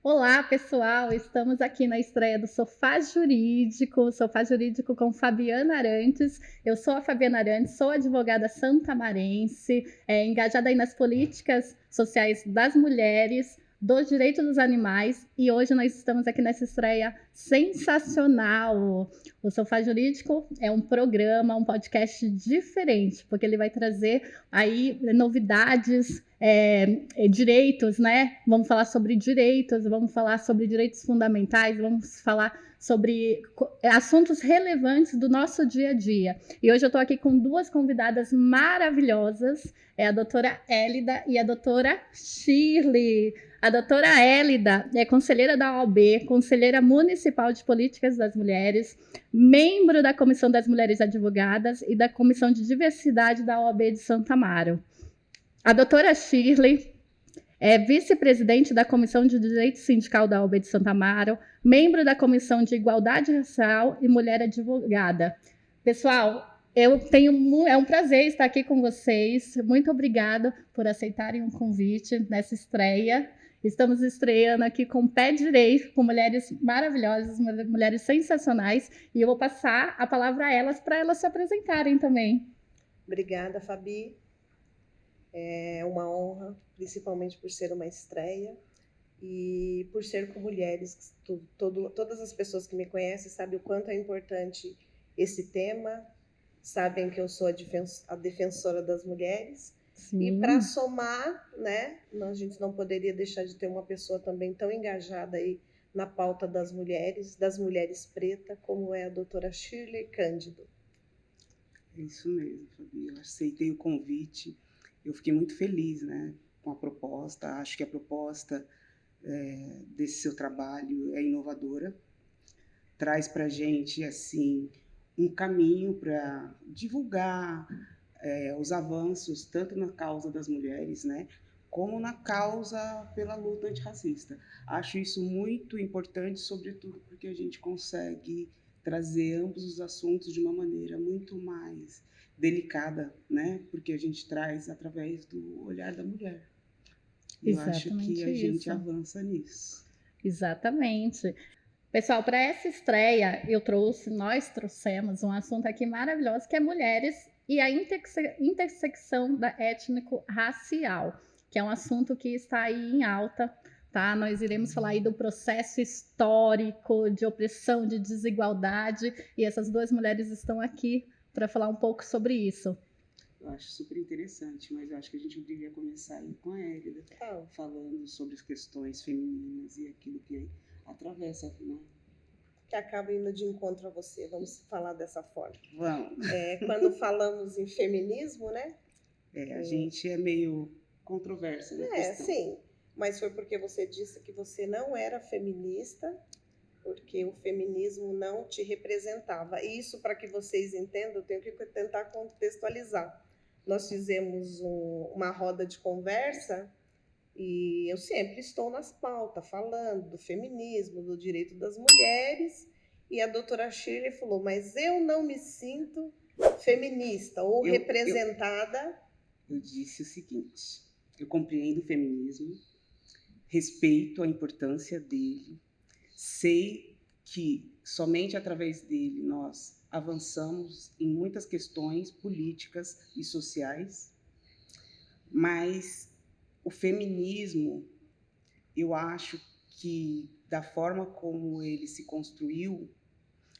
Olá, pessoal! Estamos aqui na estreia do Sofá Jurídico com Fabiana Arantes. Eu sou a Fabiana Arantes, sou advogada santamarense, engajada aí nas políticas sociais das mulheres, dos direitos dos animais, e hoje nós estamos aqui nessa estreia sensacional. O Sofá Jurídico é um programa, um podcast diferente, porque ele vai trazer aí novidades, direitos, né? Vamos falar sobre direitos, vamos falar sobre direitos fundamentais, vamos falar sobre assuntos relevantes do nosso dia a dia. E hoje eu estou aqui com duas convidadas maravilhosas, a doutora Élida e a doutora Shirley. A doutora Élida é conselheira da OAB, conselheira municipal de políticas das mulheres, membro da Comissão das Mulheres Advogadas e da Comissão de Diversidade da OAB de Santo Amaro. A doutora Shirley é vice-presidente da Comissão de Direito Sindical da OAB de Santo Amaro, membro da Comissão de Igualdade Racial e Mulher Advogada. Pessoal, é um prazer estar aqui com vocês. Muito obrigada por aceitarem o convite nessa estreia. Estamos estreando aqui com o pé direito, com mulheres maravilhosas, mulheres sensacionais, e eu vou passar a palavra a elas para elas se apresentarem também. Obrigada, Fabi. É uma honra, principalmente por ser uma estreia e por ser com mulheres. Todas as pessoas que me conhecem sabem o quanto é importante esse tema, sabem que eu sou a defensora das mulheres. Sim. E para somar, né, a gente não poderia deixar de ter uma pessoa também tão engajada aí na pauta das mulheres pretas, como é a doutora Shirley Cândido. É isso mesmo, Fabi. Eu aceitei o convite. Eu fiquei muito feliz, né, com a proposta. Acho que a proposta desse seu trabalho é inovadora. Traz para a gente, assim, um caminho para divulgar os avanços, tanto na causa das mulheres, né, como na causa pela luta antirracista. Acho isso muito importante, sobretudo porque a gente consegue trazer ambos os assuntos de uma maneira muito mais delicada, né? Porque a gente traz através do olhar da mulher. Eu acho que a gente avança nisso. Exatamente. Pessoal, para essa estreia, nós trouxemos um assunto aqui maravilhoso, que é mulheres e a intersecção da étnico-racial, que é um assunto que está aí em alta, tá? Nós iremos falar aí do processo histórico de opressão, de desigualdade, e essas duas mulheres estão aqui para falar um pouco sobre isso. Eu acho super interessante, mas eu acho que a gente deveria começar aí com a Élida, falando sobre as questões femininas e aquilo que atravessa, né? Que acaba indo de encontro a você, vamos falar dessa forma. Vamos. Quando falamos em feminismo, né? A gente é meio controversa na questão. Sim, mas foi porque você disse que você não era feminista, porque o feminismo não te representava. E isso, para que vocês entendam, eu tenho que tentar contextualizar. Nós fizemos uma roda de conversa e eu sempre estou nas pautas falando do feminismo, do direito das mulheres, e a doutora Shirley falou, mas eu não me sinto feminista ou representada. Eu disse o seguinte, eu compreendo o feminismo, respeito a importância dele, sei que somente através dele nós avançamos em muitas questões políticas e sociais, mas o feminismo, eu acho que da forma como ele se construiu,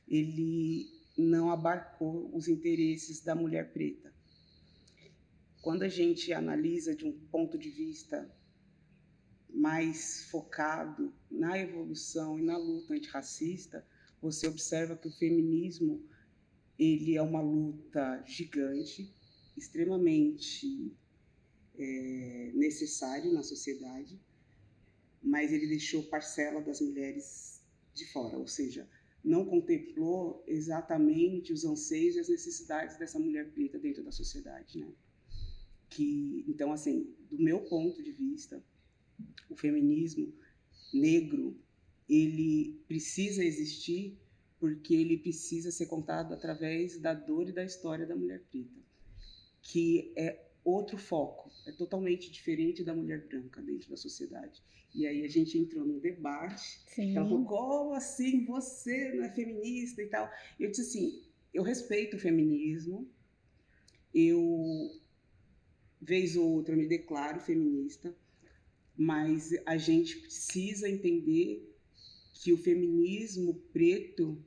ele não abarcou os interesses da mulher preta. Quando a gente analisa de um ponto de vista mais focado na evolução e na luta antirracista, você observa que o feminismo ele é uma luta gigante, extremamente necessário na sociedade, mas ele deixou parcela das mulheres de fora, ou seja, não contemplou exatamente os anseios e as necessidades dessa mulher preta dentro da sociedade, né? Então, assim, do meu ponto de vista, o feminismo negro, ele precisa existir porque ele precisa ser contado através da dor e da história da mulher preta, que é outro foco, é totalmente diferente da mulher branca dentro da sociedade. E aí a gente entrou num debate, Sim. ela falou, como assim você não é feminista e tal? Eu disse assim, eu respeito o feminismo, eu, vez ou outra, me declaro feminista, mas a gente precisa entender que o feminismo preto,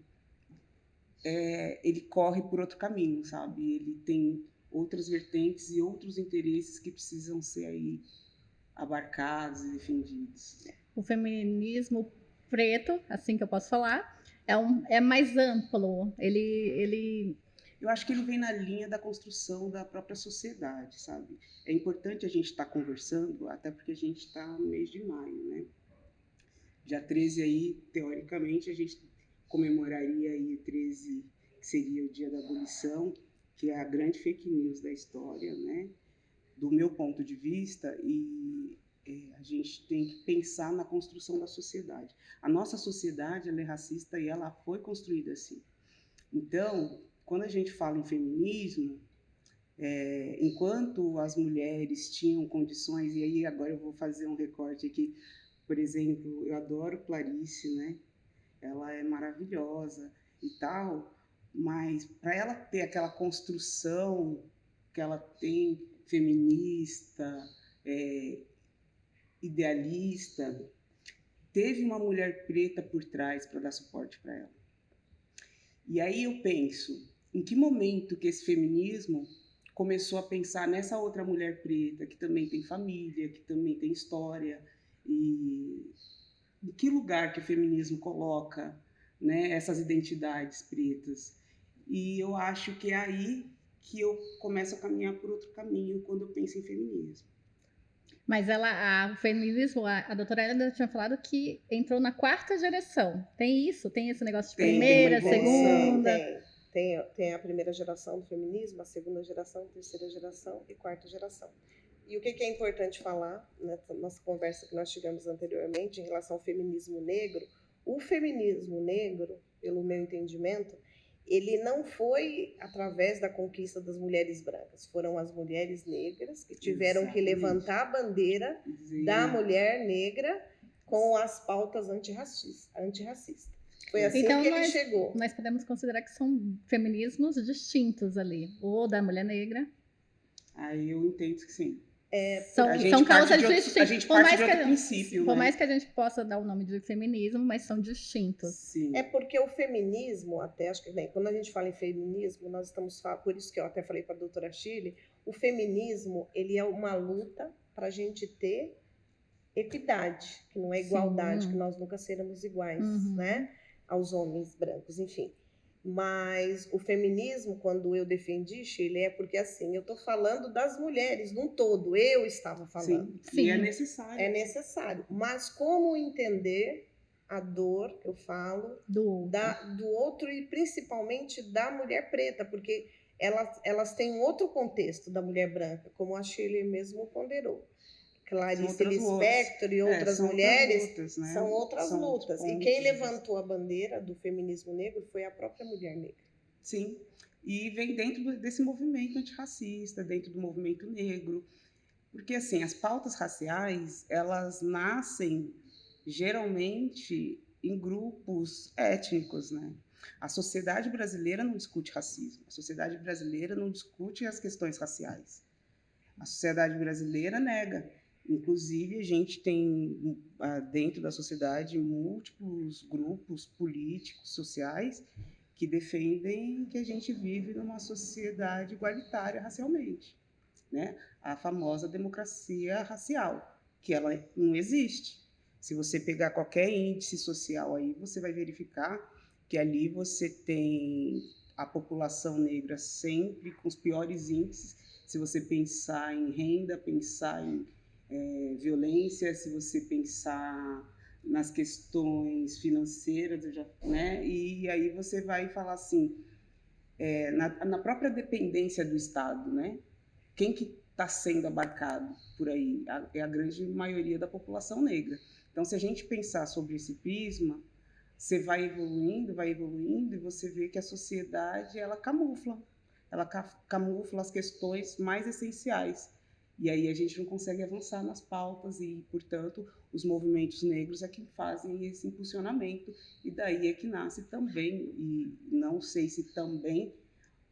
ele corre por outro caminho, sabe? Ele tem outras vertentes e outros interesses que precisam ser aí abarcados e defendidos. O feminismo preto, assim que eu posso falar, é mais amplo. Eu acho que ele vem na linha da construção da própria sociedade, sabe? É importante a gente estar conversando, até porque a gente está no mês de maio, né? Dia 13 aí, teoricamente, a gente comemoraria aí o 13, que seria o dia da abolição, que é a grande fake news da história, né? Do meu ponto de vista, e a gente tem que pensar na construção da sociedade. A nossa sociedade, ela é racista e ela foi construída assim. Então, quando a gente fala em feminismo, enquanto as mulheres tinham condições, e aí agora eu vou fazer um recorte aqui, por exemplo, eu adoro Clarice, né? Ela é maravilhosa e tal, mas para ela ter aquela construção que ela tem, feminista, idealista, teve uma mulher preta por trás para dar suporte para ela. E aí eu penso, em que momento que esse feminismo começou a pensar nessa outra mulher preta, que também tem família, que também tem história, e em que lugar que o feminismo coloca, né, essas identidades pretas? E eu acho que é aí que eu começo a caminhar por outro caminho quando eu penso em feminismo. Mas o feminismo, a doutora Helena tinha falado que entrou na 4ª geração. Tem isso? Tem esse negócio de primeira, segunda? Tem a primeira geração do feminismo, a segunda geração, a terceira geração e quarta geração. E o que é importante falar, nessa nossa conversa que nós tivemos anteriormente, em relação ao feminismo negro, o feminismo negro, pelo meu entendimento, ele não foi através da conquista das mulheres brancas, foram as mulheres negras que tiveram que levantar a bandeira da mulher negra com as pautas antirracistas. Foi assim então, que ele chegou. Nós podemos considerar que são feminismos distintos ali, ou da mulher negra. Aí eu entendo que sim. São causas distintas. A gente parte de outro princípio, por né? mais que a gente possa dar o nome de feminismo, mas são distintos. Sim. É porque o feminismo, até acho que bem, quando a gente fala em feminismo, nós estamos falando, por isso que eu até falei para a doutora Shirley, o feminismo, ele é uma luta para a gente ter equidade, que não é igualdade, que nós nunca seremos iguais, né, aos homens brancos, enfim. Mas o feminismo, quando eu defendi, Shirley, é porque assim, eu estou falando das mulheres num todo, eu estava falando. Sim. E é necessário. É necessário. Mas como entender a dor, que eu falo, do outro e principalmente da mulher preta, porque elas têm um outro contexto da mulher branca, como a Shirley mesmo ponderou. Clarice Lispector e outras mulheres lutas, né? São outras lutas. E quem levantou a bandeira do feminismo negro foi a própria mulher negra. Sim, e vem dentro desse movimento antirracista, dentro do movimento negro, porque assim, as pautas raciais, elas nascem geralmente em grupos étnicos, né? A sociedade brasileira não discute racismo, a sociedade brasileira não discute as questões raciais. A sociedade brasileira nega. Inclusive, a gente tem dentro da sociedade múltiplos grupos políticos, sociais, que defendem que a gente vive numa sociedade igualitária racialmente, né? A famosa democracia racial, que ela não existe. Se você pegar qualquer índice social aí, você vai verificar que ali você tem a população negra sempre com os piores índices. Se você pensar em renda, pensar em violência, se você pensar nas questões financeiras, né? E aí você vai falar assim, na própria dependência do Estado, né? Quem que está sendo abarcado por aí? É a grande maioria da população negra. Então, se a gente pensar sobre esse prisma, você vai evoluindo, e você vê que a sociedade, ela camufla. ela camufla as questões mais essenciais. E aí a gente não consegue avançar nas pautas e, portanto, os movimentos negros é que fazem esse impulsionamento. E daí é que nasce também, e não sei se também,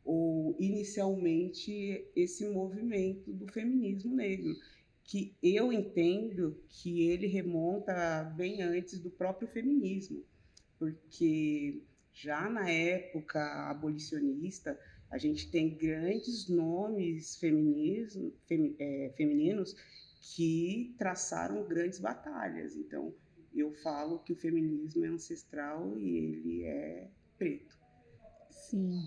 ou inicialmente, esse movimento do feminismo negro, que eu entendo que ele remonta bem antes do próprio feminismo, porque já na época abolicionista, a gente tem grandes nomes femininos que traçaram grandes batalhas. Então, eu falo que o feminismo é ancestral e ele é preto. Sim.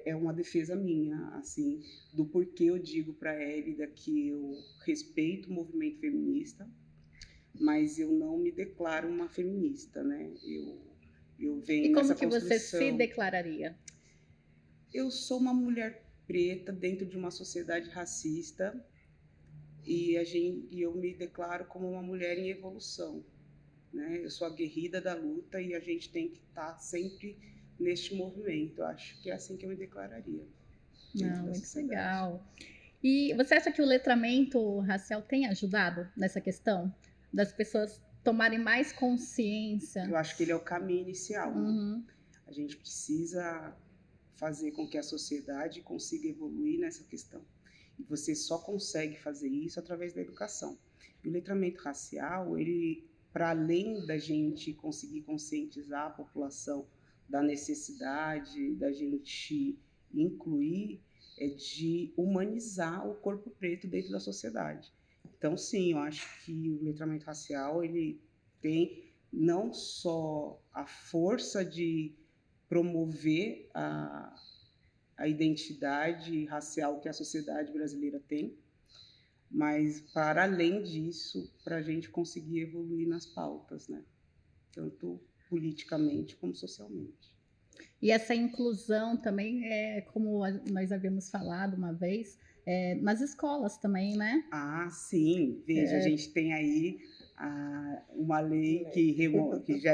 É uma defesa minha, assim, do porquê eu digo para a Hélida que eu respeito o movimento feminista, mas eu não me declaro uma feminista, né? Eu venho E como nessa que você se construção. declararia? Eu sou uma mulher preta dentro de uma sociedade racista e eu me declaro como uma mulher em evolução, né? Eu sou aguerrida da luta e a gente tem que estar sempre neste movimento. Eu acho que é assim que eu me declararia. Não, muito legal. E você acha que o letramento racial tem ajudado nessa questão das pessoas tomarem mais consciência? Eu acho que ele é o caminho inicial. Uhum. Né? A gente precisa fazer com que a sociedade consiga evoluir nessa questão. E você só consegue fazer isso através da educação. E o letramento racial, ele, para além da gente conseguir conscientizar a população da necessidade da gente incluir, é de humanizar o corpo preto dentro da sociedade. Então, sim, eu acho que o letramento racial, ele tem não só a força de promover a identidade racial que a sociedade brasileira tem, mas, para além disso, para a gente conseguir evoluir nas pautas, né? Tanto politicamente como socialmente. E essa inclusão também é, como nós havíamos falado uma vez, nas escolas também, né? Ah, sim. Veja, a gente tem aí uma lei que já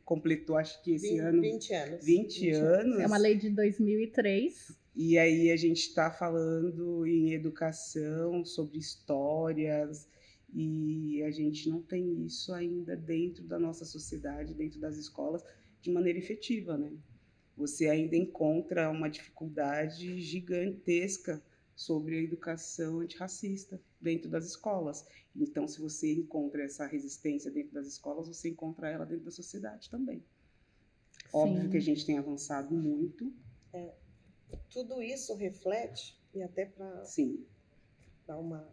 completou, acho que esse ano... 20 anos. 20 anos. É uma lei de 2003. E aí a gente está falando em educação, sobre histórias, e a gente não tem isso ainda dentro da nossa sociedade, dentro das escolas, de maneira efetiva, né? Você ainda encontra uma dificuldade gigantesca sobre a educação antirracista dentro das escolas. Então, se você encontra essa resistência dentro das escolas, você encontra ela dentro da sociedade também. Sim. Óbvio que a gente tem avançado muito. Tudo isso reflete, e até para dar uma...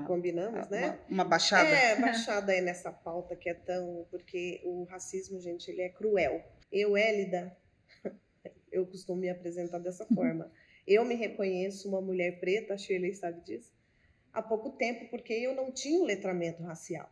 combinamos, né? Uma baixada. Baixada aí nessa pauta que é tão... Porque o racismo, gente, ele é cruel. Eu, Hélida, eu costumo me apresentar dessa forma. Eu me reconheço uma mulher preta, a Shirley sabe disso, há pouco tempo, porque eu não tinha um letramento racial,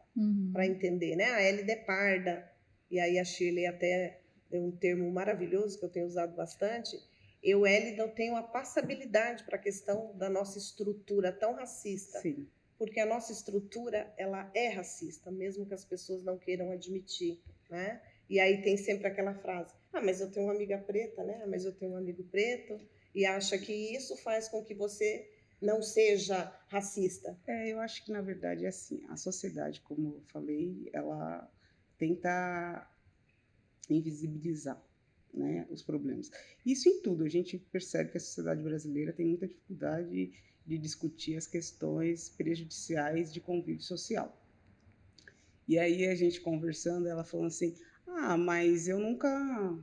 para entender, né? A Hélida é parda, e aí a Shirley até é um termo maravilhoso que eu tenho usado bastante. Eu, Hélida, eu tenho a passabilidade para a questão da nossa estrutura tão racista. Sim. Porque a nossa estrutura, ela é racista, mesmo que as pessoas não queiram admitir, né? E aí tem sempre aquela frase, mas eu tenho uma amiga preta, né? Mas eu tenho um amigo preto, e acha que isso faz com que você não seja racista. Eu acho que, na verdade, é assim, a sociedade, como eu falei, ela tenta invisibilizar, né, os problemas. Isso em tudo, a gente percebe que a sociedade brasileira tem muita dificuldade de discutir as questões prejudiciais de convívio social. E aí a gente conversando, ela falando assim, mas eu nunca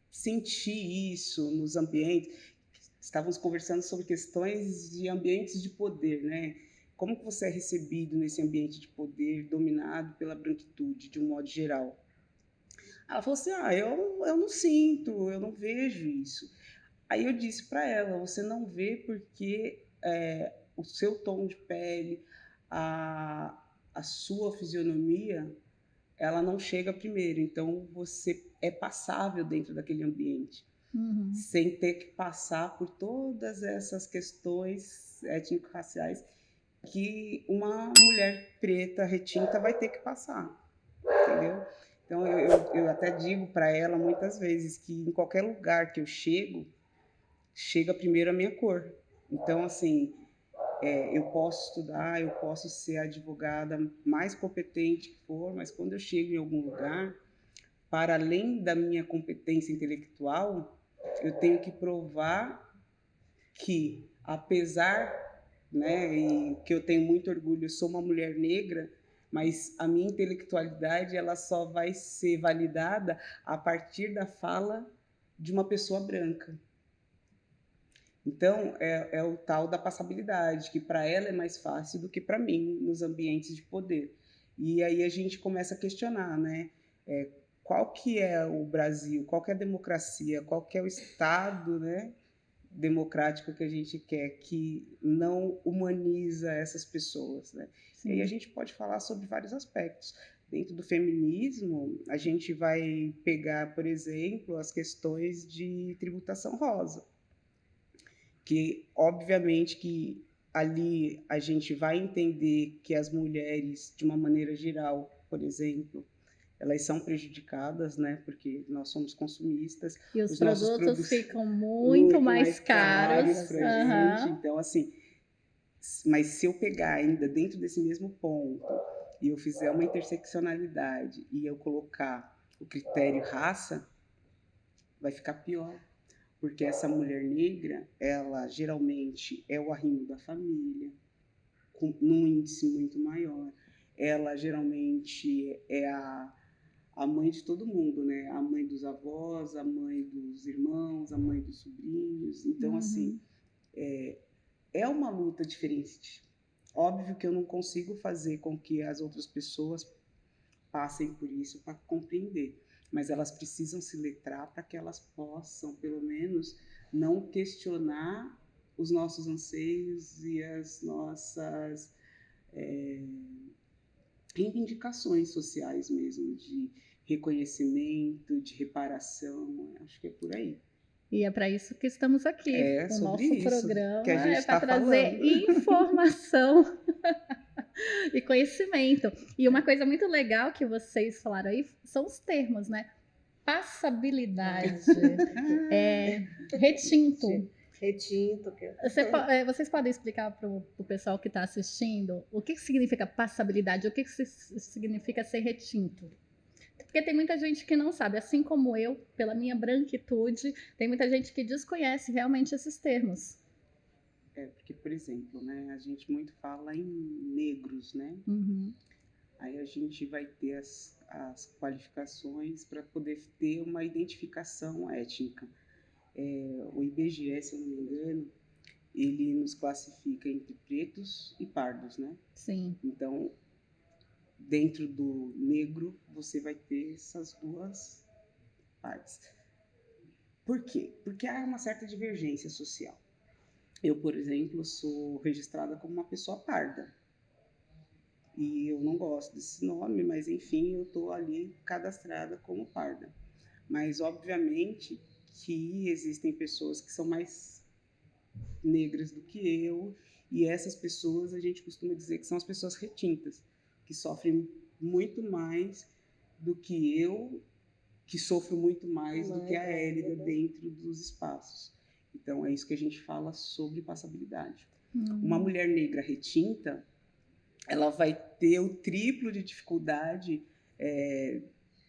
senti isso nos ambientes. Estávamos conversando sobre questões de ambientes de poder, né? Como que você é recebido nesse ambiente de poder dominado pela branquitude, de um modo geral? Ela falou assim, eu não sinto, eu não vejo isso. Aí eu disse para ela, você não vê porque o seu tom de pele, a sua fisionomia, ela não chega primeiro. Então, você é passável dentro daquele ambiente, sem ter que passar por todas essas questões étnico-raciais que uma mulher preta, retinta, vai ter que passar, entendeu? Então, eu até digo para ela muitas vezes que em qualquer lugar que eu chego chega primeiro a minha cor. Então, assim, eu posso estudar, eu posso ser a advogada mais competente que for, mas quando eu chego em algum lugar, para além da minha competência intelectual, eu tenho que provar que, apesar, né, e que eu tenho muito orgulho, eu sou uma mulher negra, mas a minha intelectualidade ela só vai ser validada a partir da fala de uma pessoa branca. Então, é o tal da passabilidade, que para ela é mais fácil do que para mim, nos ambientes de poder. E aí a gente começa a questionar, né? Qual que é o Brasil, qual que é a democracia, qual que é o Estado, né, democrático que a gente quer, que não humaniza essas pessoas, né? Sim. E aí a gente pode falar sobre vários aspectos. Dentro do feminismo, a gente vai pegar, por exemplo, as questões de tributação rosa, que obviamente que ali a gente vai entender que as mulheres, de uma maneira geral, por exemplo, elas são prejudicadas, né? Porque nós somos consumistas. E os produtos ficam muito mais caros pra gente. Então, assim, mas se eu pegar ainda dentro desse mesmo ponto e eu fizer uma interseccionalidade e eu colocar o critério raça, vai ficar pior. Porque essa mulher negra, ela geralmente é o arrimo da família, num índice muito maior. Ela geralmente é a mãe de todo mundo, né? A mãe dos avós, a mãe dos irmãos, a mãe dos sobrinhos. Então, assim, é uma luta diferente. Óbvio que eu não consigo fazer com que as outras pessoas passem por isso para compreender, mas elas precisam se letrar para que elas possam, pelo menos, não questionar os nossos anseios e as nossas reivindicações sociais mesmo, de reconhecimento, de reparação, acho que é por aí. E é para isso que estamos aqui. O nosso programa que a gente é para trazer falando. informação e conhecimento. E uma coisa muito legal que vocês falaram aí são os termos, né? Passabilidade, retinto. Retinto. Vocês podem explicar para o pessoal que está assistindo o que significa passabilidade, o que significa ser retinto? Porque tem muita gente que não sabe, assim como eu, pela minha branquitude, tem muita gente que desconhece realmente esses termos. Porque, por exemplo, né, a gente muito fala em negros, né? Aí a gente vai ter as qualificações para poder ter uma identificação étnica. O IBGE, se eu não me engano, ele nos classifica entre pretos e pardos, né? Sim. Então, dentro do negro, você vai ter essas duas partes. Por quê? Porque há uma certa divergência social. Eu, por exemplo, sou registrada como uma pessoa parda. E eu não gosto desse nome, mas enfim, eu estou ali cadastrada como parda. Mas, obviamente, que existem pessoas que são mais negras do que eu, e essas pessoas a gente costuma dizer que são as pessoas retintas, que sofrem muito mais do que eu, que sofro muito mais do que a Hélida dentro dos espaços. Então, é isso que a gente fala sobre passabilidade. Uma mulher negra retinta, ela vai ter o triplo de dificuldade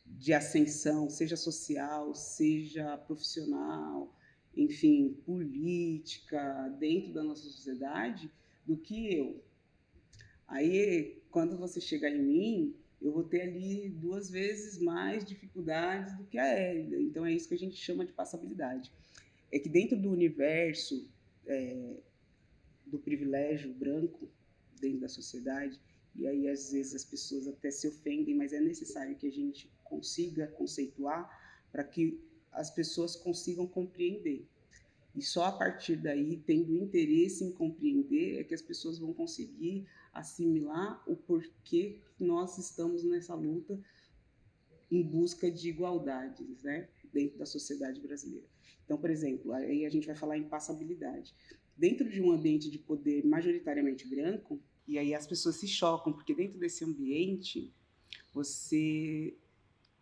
de ascensão, seja social, seja profissional, enfim, política, dentro da nossa sociedade, do que eu. Aí, quando você chegar em mim, eu vou ter ali 2 vezes mais dificuldades do que a Hélida. Então, é isso que a gente chama de passabilidade. É que dentro do universo do privilégio branco, dentro da sociedade, e aí às vezes as pessoas até se ofendem, mas é necessário que a gente consiga conceituar para que as pessoas consigam compreender. E só a partir daí, tendo interesse em compreender, é que as pessoas vão conseguir assimilar o porquê nós estamos nessa luta em busca de igualdades, né, dentro da sociedade brasileira. Então, por exemplo, aí a gente vai falar em passabilidade. Dentro de um ambiente de poder majoritariamente branco, e aí as pessoas se chocam, porque dentro desse ambiente você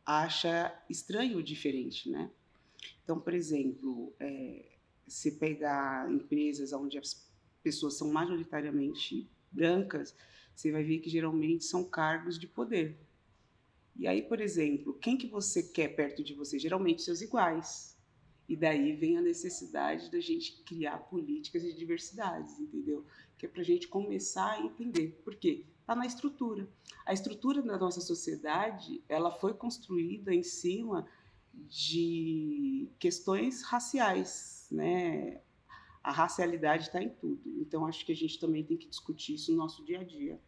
acha estranho o diferente, né? Então, por exemplo, se pegar empresas onde as pessoas são majoritariamente brancas, você vai ver que geralmente são cargos de poder. E aí, por exemplo, quem que você quer perto de você? Geralmente seus iguais. E daí vem a necessidade da gente criar políticas de diversidades, entendeu? Que é para a gente começar a entender. Por quê? Está na estrutura. A estrutura da nossa sociedade, ela foi construída em cima de questões raciais, né? A racialidade está em tudo. Então, acho que a gente também tem que discutir isso no nosso dia a dia,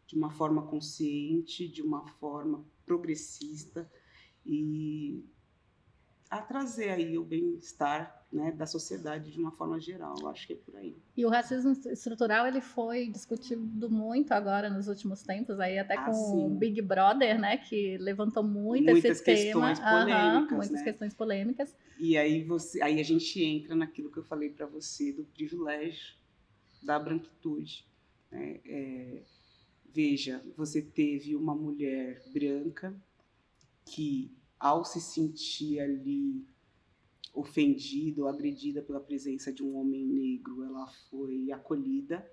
de uma forma consciente, de uma forma progressista e a trazer aí o bem-estar, né, da sociedade de uma forma geral. Eu acho que é por aí. E o racismo estrutural, ele foi discutido muito agora nos últimos tempos, aí até com o sim. Big Brother, né, que levantou muito Muitas esse tema. questões polêmicas, muitas né? questões polêmicas. E aí, aí a gente entra naquilo que eu falei para você, do privilégio da branquitude, né? Veja, você teve uma mulher branca que, ao se sentir ali ofendida ou agredida pela presença de um homem negro, ela foi acolhida,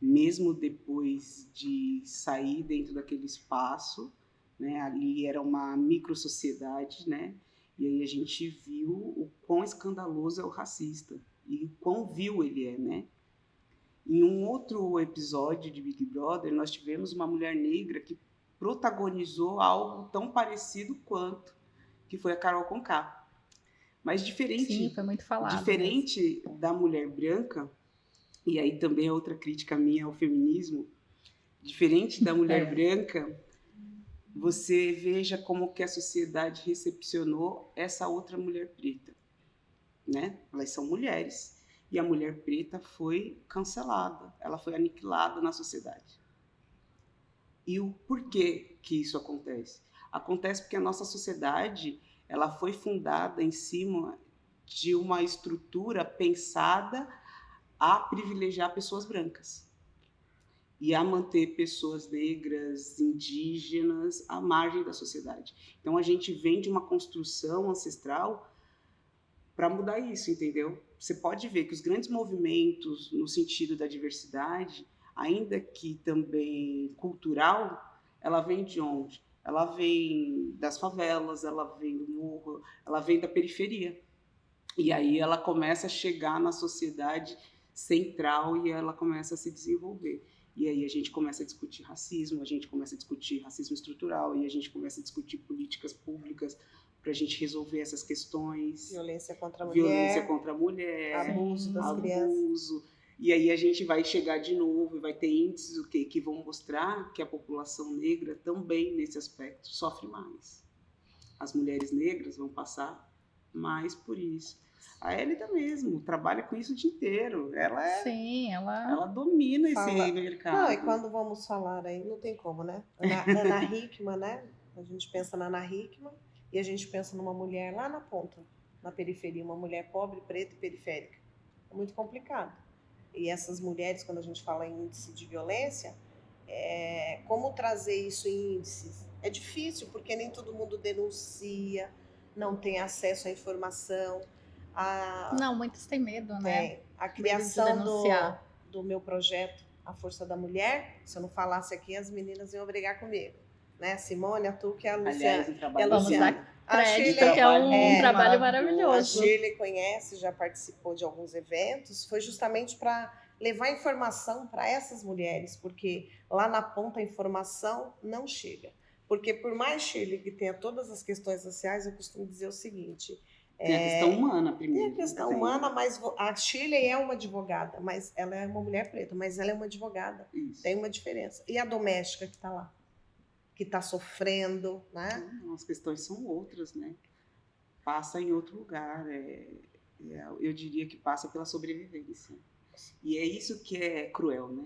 mesmo depois de sair dentro daquele espaço, né? Ali era uma microsociedade, né? E aí a gente viu o quão escandaloso é o racista e o quão vil ele é, né? Em um outro episódio de Big Brother, nós tivemos uma mulher negra que protagonizou algo tão parecido quanto, que foi a Carol Conká. Mas diferente, sim, foi muito falado diferente da mulher branca, e aí também é outra crítica minha ao feminismo, diferente da mulher branca, você veja como que a sociedade recepcionou essa outra mulher preta, né? Elas são mulheres. E a mulher preta foi cancelada, ela foi aniquilada na sociedade. E o porquê que isso acontece? Acontece porque a nossa sociedade, ela foi fundada em cima de uma estrutura pensada a privilegiar pessoas brancas e a manter pessoas negras, indígenas à margem da sociedade. Então a gente vem de uma construção ancestral para mudar isso, entendeu? Você pode ver que os grandes movimentos no sentido da diversidade, ainda que também cultural, ela vem de onde? Ela vem das favelas, ela vem do morro, ela vem da periferia. E aí ela começa a chegar na sociedade central e ela começa a se desenvolver. E aí a gente começa a discutir racismo, a gente começa a discutir racismo estrutural e a gente começa a discutir políticas públicas para a gente resolver essas questões. Violência contra a mulher, abuso das crianças. E aí a gente vai chegar de novo e vai ter índices que vão mostrar que a população negra também, nesse aspecto, sofre mais. As mulheres negras vão passar mais por isso. A Hélida mesmo trabalha com isso o dia inteiro. Ela domina esse mercado. Não, e quando vamos falar aí, não tem como, né? Ana Hickman, né? A gente pensa na Ana Hickman e a gente pensa numa mulher lá na ponta, na periferia, uma mulher pobre, preta e periférica. É muito complicado. E essas mulheres, quando a gente fala em índice de violência, como trazer isso em índices? É difícil, porque nem todo mundo denuncia, não tem acesso à informação. Não, muitos têm medo, né? A criação do meu projeto, A Força da Mulher, se eu não falasse aqui, as meninas iam brigar comigo. Né? Simone, a Tuca e a Luciana. Aliás, vamos dar crédito, que é um trabalho maravilhoso. A Shirley conhece, já participou de alguns eventos, foi justamente para levar informação para essas mulheres, porque lá na ponta a informação não chega. Porque por mais, Shirley, que tenha todas as questões sociais, eu costumo dizer o seguinte... Tem a questão humana primeiro. Tem a questão humana, mas a Shirley é uma advogada, mas ela é uma mulher preta, mas ela é uma advogada. Isso. Tem uma diferença. E a doméstica que está lá? Que está sofrendo, né? As questões são outras, né? Passa em outro lugar. Eu diria que passa pela sobrevivência. E é isso que é cruel, né?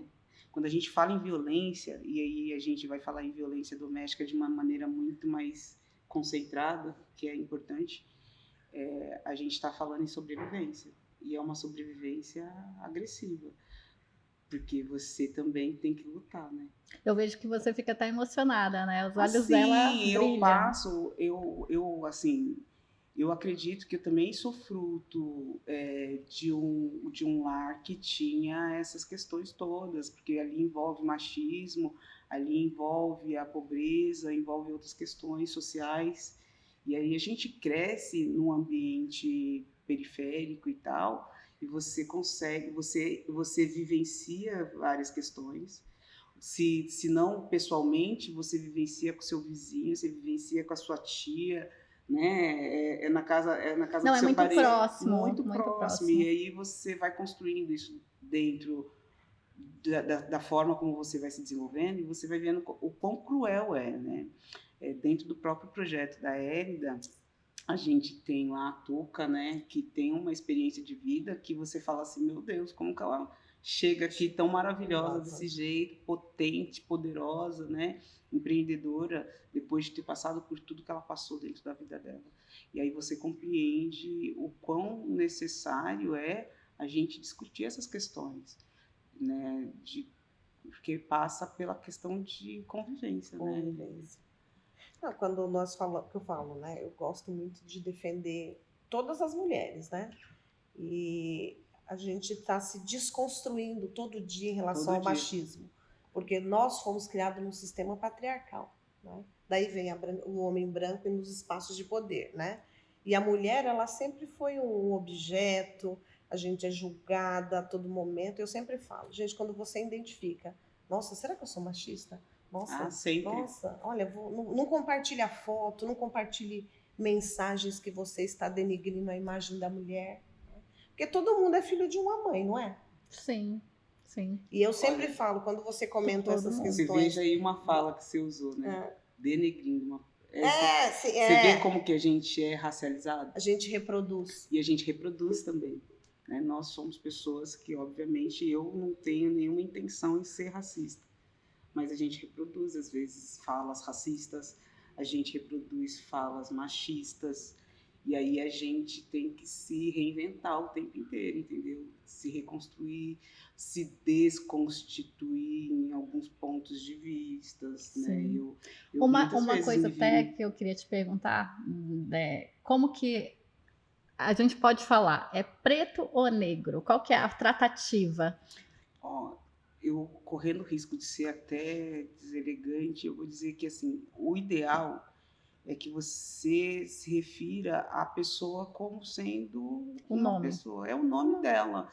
Quando a gente fala em violência, e aí a gente vai falar em violência doméstica de uma maneira muito mais concentrada, que é importante, a gente está falando em sobrevivência. E é uma sobrevivência agressiva. Porque você também tem que lutar, né? Eu vejo que você fica até emocionada, né? Os olhos dela brilham. Eu assim, eu acredito que eu também sou fruto de um lar que tinha essas questões todas, porque ali envolve machismo, ali envolve a pobreza, envolve outras questões sociais, e aí a gente cresce num ambiente periférico e tal, e você consegue, você vivencia várias questões. Se não pessoalmente, você vivencia com seu vizinho, você vivencia com a sua tia, né? É na casa Não, do é seu muito parente, próximo, muito muito próximo. próximo. E aí você vai construindo isso dentro da forma como você vai se desenvolvendo, e você vai vendo o quão cruel é, né? Dentro do próprio projeto da Érida, a gente tem lá a Tuca, né, que tem uma experiência de vida que você fala assim, meu Deus, como que ela chega aqui tão maravilhosa desse jeito, potente, poderosa, né, empreendedora, depois de ter passado por tudo que ela passou dentro da vida dela. E aí você compreende o quão necessário é a gente discutir essas questões, né, porque passa pela questão de convivência, né? Não, quando nós falamos, que eu falo, né? Eu gosto muito de defender todas as mulheres, né? E a gente está se desconstruindo todo dia em relação ao machismo, porque nós fomos criados num sistema patriarcal, né? Daí vem o homem branco nos espaços de poder, né? E a mulher, ela sempre foi um objeto, a gente é julgada a todo momento. Eu sempre falo, gente, quando você identifica, nossa, será que eu sou machista? Nossa, nossa, olha, não compartilhe a foto, não compartilhe mensagens que você está denigrindo a imagem da mulher. Porque todo mundo é filho de uma mãe, não é? Sim, sim. E eu sempre falo, quando você comenta essas questões... Você veja aí uma fala que você usou, né? Denegrindo. Você vê como que a gente é racializado? A gente reproduz. E a gente reproduz também. Né? Nós somos pessoas que, obviamente, eu não tenho nenhuma intenção em ser racista. Mas a gente reproduz, às vezes, falas racistas, a gente reproduz falas machistas, e aí a gente tem que se reinventar o tempo inteiro, entendeu? Se reconstruir, se desconstituir em alguns pontos de vista, né? Eu uma coisa até que eu queria te perguntar, como que a gente pode falar, é preto ou negro? Qual que é a tratativa? Eu, correndo o risco de ser até deselegante, eu vou dizer que assim, o ideal é que você se refira à pessoa como sendo uma pessoa. É o nome dela.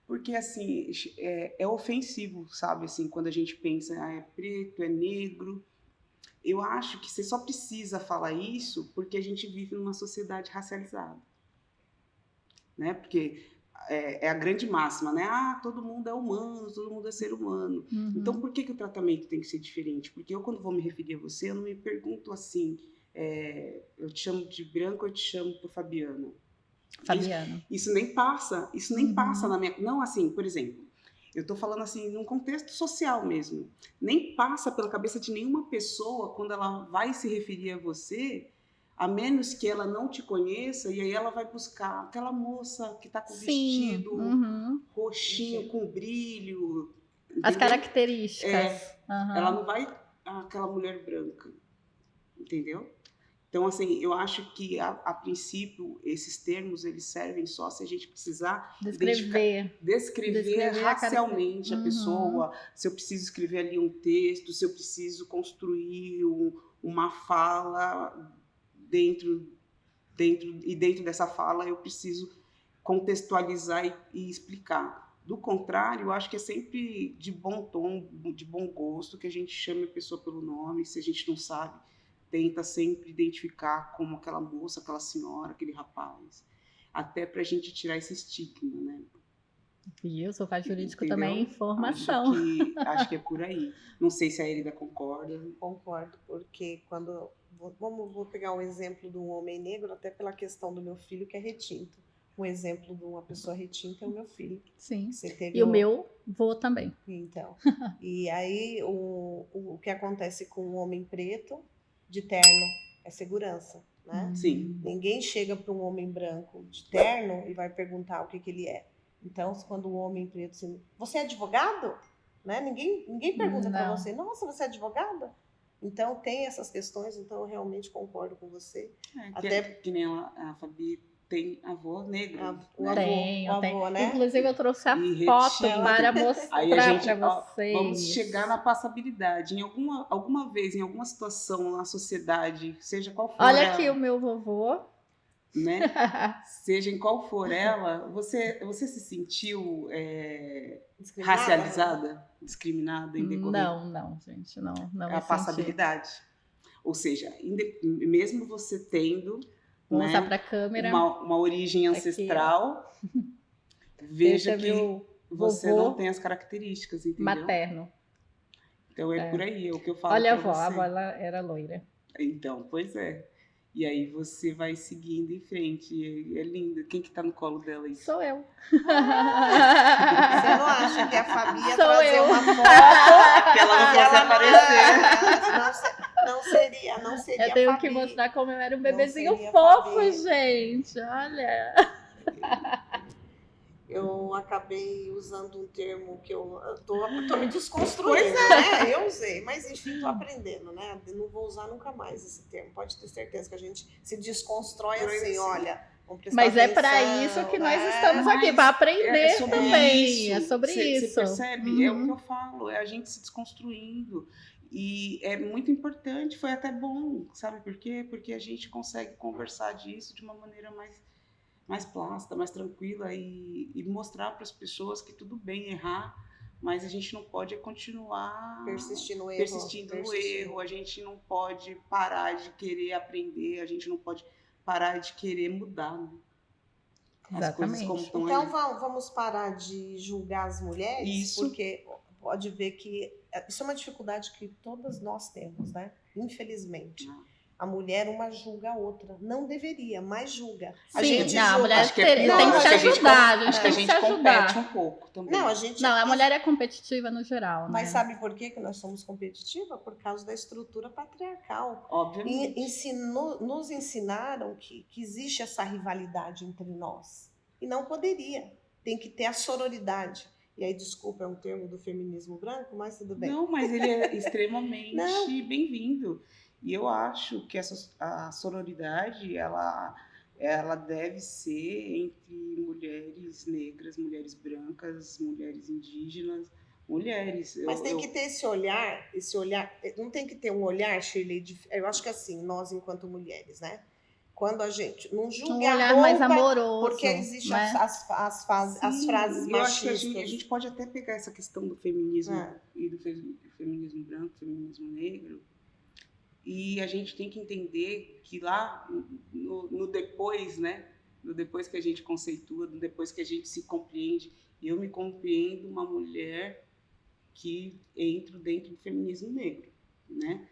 Porque, assim, é ofensivo, sabe? Assim, quando a gente pensa, é preto, é negro. Eu acho que você só precisa falar isso porque a gente vive numa sociedade racializada. Né? Porque... É a grande máxima, né? Todo mundo é humano, todo mundo é ser humano. Uhum. Então, por que o tratamento tem que ser diferente? Porque eu, quando vou me referir a você, eu não me pergunto assim, eu te chamo de branco, eu te chamo por Fabiana. Isso nem passa, passa na minha... Não, assim, por exemplo, eu estou falando assim, num contexto social mesmo. Nem passa pela cabeça de nenhuma pessoa, quando ela vai se referir a você... A menos que ela não te conheça, e aí ela vai buscar aquela moça que está com vestido roxinho, com brilho. Entendeu? As características. Ela não vai aquela mulher branca, entendeu? Então, assim, eu acho que, a princípio, esses termos, eles servem só se a gente precisar descrever racialmente a pessoa, se eu preciso escrever ali um texto, se eu preciso construir uma fala... Dentro dessa fala eu preciso contextualizar e explicar. Do contrário, eu acho que é sempre de bom tom, de bom gosto, que a gente chame a pessoa pelo nome. Se a gente não sabe, tenta sempre identificar como aquela moça, aquela senhora, aquele rapaz. Até para a gente tirar esse estigma, né? E o sofá jurídico também é informação. Acho que é por aí. Não sei se a Érida concorda. Concordo, porque quando... Vou pegar um exemplo de um homem negro, até pela questão do meu filho, que é retinto. Um exemplo de uma pessoa retinta é o meu filho. Sim, e o meu vô também. Então, e aí o que acontece com um homem preto de terno é segurança, né? Sim. Ninguém chega para um homem branco de terno e vai perguntar o que ele é. Então, quando um homem preto assim, você é advogado? Né? Ninguém pergunta para você, nossa, você é advogada? Então, tem essas questões, então eu realmente concordo com você. Até que nem a Fabi tem avô negro. O né? avô, Tenho. né? Inclusive, eu trouxe a E foto retido. para mostrar Aí a gente, para ó, vocês. vamos chegar na passabilidade. Em alguma vez, em alguma situação na sociedade, seja qual for Olha ela, aqui o meu vovô. né? Seja em qual for ela, você se sentiu Discriminada? racializada, discriminada em decorrer Não, gente, não a me senti. passabilidade? Ou seja, mesmo você tendo, Vou né, mostrar para a câmera. uma origem Aqui, ancestral, Esse veja é que meu você vovô não tem as características, entendeu? materno. Então é por aí, é o que eu falo Olha a pra avó, você. a avó ela era loira. Então, pois é. E aí você vai seguindo em frente. E é lindo. Quem que tá no colo dela aí? Sou eu. Você não acha que a Fabi ia Sou trazer eu. uma foto Que ela não que fosse ela aparecer. não seria Eu a tenho Fabi. que mostrar como eu era um Não bebezinho seria a fofo, Fabi. gente. Olha. Eu acabei usando um termo que eu tô me desconstruindo, né? Eu usei, mas enfim, tô aprendendo, né? Não vou usar nunca mais esse termo. Pode ter certeza que a gente se desconstrói assim, olha. Vamos prestar Mas é atenção, para isso que nós né? estamos aqui, para aprender sobre também. isso. É sobre Você isso. percebe? É o que eu falo, é a gente se desconstruindo. E é muito importante, foi até bom, sabe por quê? Porque a gente consegue conversar disso de uma maneira mais plástica, mais tranquila e mostrar para as pessoas que tudo bem errar, mas a gente não pode continuar Persistindo no erro, a gente não pode parar de querer aprender, a gente não pode parar de querer mudar, né? As coisas como estão Então aí. vamos parar de julgar as mulheres, Isso. porque pode ver que isso é uma dificuldade que todas nós temos, né? Infelizmente. A mulher uma julga a outra. Não deveria, mas julga. Sim, a mulher Acho que é tem pior, que acho se que a gente ajudar. acho que a tem gente se compete ajudar. um pouco também. Não, a mulher é competitiva no geral, né? Mas sabe por que nós somos competitivas? Por causa da estrutura patriarcal. Obviamente. Nos ensinaram que existe essa rivalidade entre nós. E não poderia. Tem que ter a sororidade. E aí, desculpa, é um termo do feminismo branco, mas tudo bem. Não, mas ele é extremamente bem-vindo. E eu acho que a sororidade, ela deve ser entre mulheres negras, mulheres brancas, mulheres indígenas, mulheres. Mas tem que ter esse olhar, não tem que ter um olhar, Shirley, eu acho que assim, nós enquanto mulheres, né? Quando a gente não julga um olhar a roupa, mais amoroso, porque existem né? as frases machistas. Eu acho que a gente pode até pegar essa questão do feminismo e do feminismo branco, feminismo negro, e a gente tem que entender que lá no depois, né? No depois que a gente conceitua, no depois que a gente se compreende, eu me compreendo uma mulher que entro dentro do feminismo negro, né?